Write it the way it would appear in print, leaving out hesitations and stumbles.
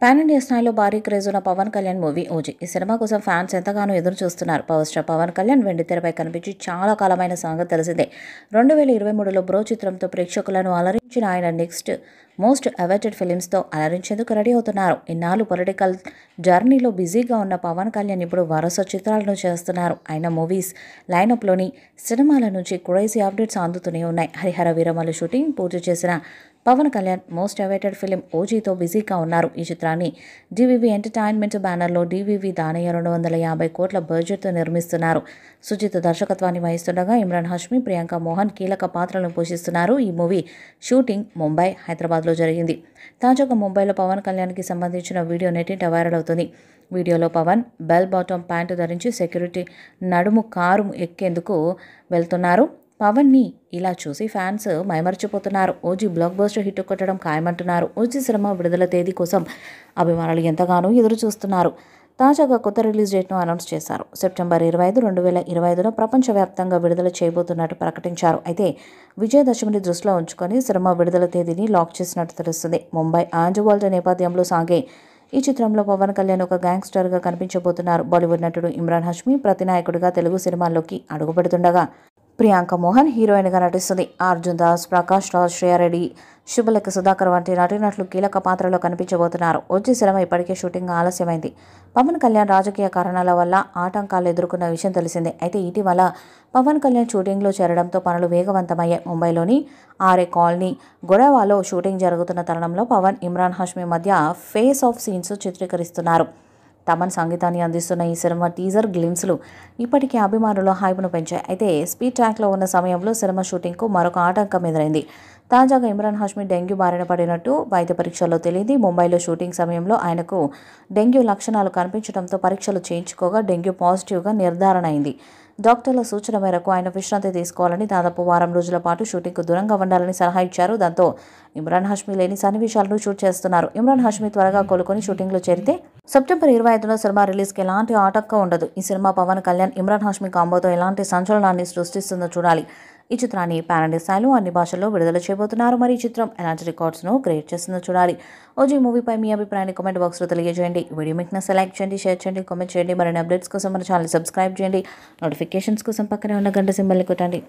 Pan India స్థాయిలో భారీ craze ఉన్న పవన్ కళ్యాణ్ మూవీ ఓజీ. ఈ సినిమా కోసం ఫ్యాన్స్ ఎంతగానో ఎదురు చూస్తున్నారు. పవర్ స్టార్ పవన్ కళ్యాణ్ వెండితెరపై కనిపించి చాలా కాలమైన సంగతి తెలిసిందే. 2023లో బ్రో చిత్రంతో ప్రేక్షకులను అలరించిన ఆయన నెక్స్ట్ మోస్ట్ అవైటెడ్ ఫిలిమ్స్తో అలరించేందుకు రెడీ అవుతున్నారు. ఇన్నాళ్ళు పొలిటికల్ జర్నీలో బిజీగా ఉన్న పవన్ కళ్యాణ్ ఇప్పుడు వరుస చిత్రాలను చేస్తున్నారు. ఆయన మూవీస్ లైనప్లోని సినిమాల నుంచి క్రేజీ అప్డేట్స్ అందుతూనే ఉన్నాయి. హరిహర వీరమల్లు షూటింగ్ పూర్తి చేసిన Pawan Kalyan most awaited film ఓజీతో బిజీగా ఉన్నారు. ఈ చిత్రాన్ని డివివి ఎంటర్టైన్మెంట్ బ్యానర్లో డివివి దానయ్య 250 కోట్ల బడ్జెట్తో నిర్మిస్తున్నారు. సుజిత్ దర్శకత్వాన్ని వహిస్తుండగా ఇమ్రాన్ హష్మి, ప్రియాంక మోహన్ కీలక పాత్రలను పోషిస్తున్నారు. ఈ మూవీ షూటింగ్ ముంబై, హైదరాబాద్లో జరిగింది. తాజాగా ముంబైలో పవన్ కళ్యాణ్కి సంబంధించిన వీడియో నెట్టింట వైరల్ అవుతుంది. వీడియోలో పవన్ బెల్ బాటమ్ ప్యాంటు ధరించి సెక్యూరిటీ నడుము కారు ఎక్కేందుకు వెళ్తున్నారు. పవన్ని ఇలా చూసి ఫ్యాన్స్ మైమర్చిపోతున్నారు. ఓజీ బ్లాక్ బస్టర్ హిట్ కొట్టడం ఖాయమంటున్నారు. ఓజీ సినిమా విడుదల తేదీ కోసం అభిమానులు ఎంతగానో ఎదురు చూస్తున్నారు. తాజాగా కొత్త రిలీజ్ డేట్ను అనౌన్స్ చేశారు. సెప్టెంబర్ 25, 2025లో ప్రపంచవ్యాప్తంగా విడుదల చేయబోతున్నట్టు ప్రకటించారు. అయితే విజయదశమిని దృష్టిలో ఉంచుకొని సినిమా విడుదల తేదీని లాక్ చేసినట్టు తెలుస్తుంది. ముంబై ఆంజువాల్డ్ నేపథ్యంలో సాగే ఈ చిత్రంలో పవన్ కళ్యాణ్ ఒక గ్యాంగ్స్టర్గా కనిపించబోతున్నారు. బాలీవుడ్ నటుడు ఇమ్రాన్ హష్మి ప్రతినాయకుడిగా తెలుగు సినిమాల్లోకి అడుగుపెడుతుండగా ప్రియాంక మోహన్ హీరోయిన్గా నటిస్తుంది. అర్జున్ దాస్, ప్రకాష్ రాజ్, శ్రేయారెడ్డి, శుభలేఖ సుధాకర్ వంటి నటీనటులు కీలక పాత్రలో కనిపించబోతున్నారు. ఓజీ సినిమా ఇప్పటికే షూటింగ్ ఆలస్యమైంది. పవన్ కళ్యాణ్ రాజకీయ కారణాల వల్ల ఆటంకాలు ఎదుర్కొన్న విషయం తెలిసిందే. అయితే ఇటీవల పవన్ కళ్యాణ్ షూటింగ్లో చేరడంతో పనులు వేగవంతమయ్యాయి. ముంబైలోని ఆర్ఏ కాలనీ గొడవలో షూటింగ్ జరుగుతున్న తరుణంలో పవన్, ఇమ్రాన్ హష్మి మధ్య ఫేస్ ఆఫ్ సీన్స్ చిత్రీకరిస్తున్నారు. తమన్ సంగీతాన్ని అందిస్తున్న ఈ సినిమా టీజర్ గ్లిమ్స్లు ఇప్పటికే అభిమానుల హైప్ను పెంచాయి. అయితే స్పీడ్ ట్రాక్లో ఉన్న సమయంలో సినిమా షూటింగ్కు మరొక ఆటంకం ఎదురైంది. తాజాగా ఇమ్రాన్ హష్మి డెంగ్యూ బారిన పడినట్టు వైద్య పరీక్షల్లో తేలింది. ముంబైలో షూటింగ్ సమయంలో ఆయనకు డెంగ్యూ లక్షణాలు కనిపించడంతో పరీక్షలు చేయించుకోగా డెంగ్యూ పాజిటివ్గా నిర్ధారణ అయింది. డాక్టర్ల సూచన మేరకు ఆయన విశ్రాంతి తీసుకోవాలని, దాదాపు వారం రోజుల పాటు షూటింగ్కు దూరంగా ఉండాలని సలహా ఇచ్చారు. దాంతో ఇమ్రాన్ హష్మి లేని సన్నివేశాలను షూట్ చేస్తున్నారు. ఇమ్రాన్ హష్మి త్వరగా కోలుకొని షూటింగ్లో చేరితే సెప్టెంబర్ 25లో సినిమా రిలీజ్కి ఎలాంటి ఆటంకం ఉండదు. ఈ సినిమా పవన్ కళ్యాణ్, ఇమ్రాన్ హష్మి కాంబోతో ఎలాంటి సంచలనాన్ని సృష్టిస్తుందో చూడాలి. ఈ చిత్రాన్ని పాన్ ఇండియా స్థాయిలో అన్ని భాషల్లో విడుదల చేయబోతున్నారు. మరి ఈ చిత్రం ఎలాంటి రికార్డ్స్ను క్రియేట్ చేస్తుందో చూడాలి. ఓజీ మూవీపై మీ అభిప్రాయాన్ని కామెంట్ బాక్స్లో తెలియజేయండి. వీడియో మీకు నచ్చితే లైక్ చేయండి, షేర్ చేయండి, కామెంట్ చేయండి. మరిన్ని అప్డేట్స్ కోసం మన ఛానల్ సబ్స్క్రైబ్ చేయండి. నోటిఫికేషన్స్ కోసం పక్కనే ఉన్న గంట సింబల్ని కొట్టండి.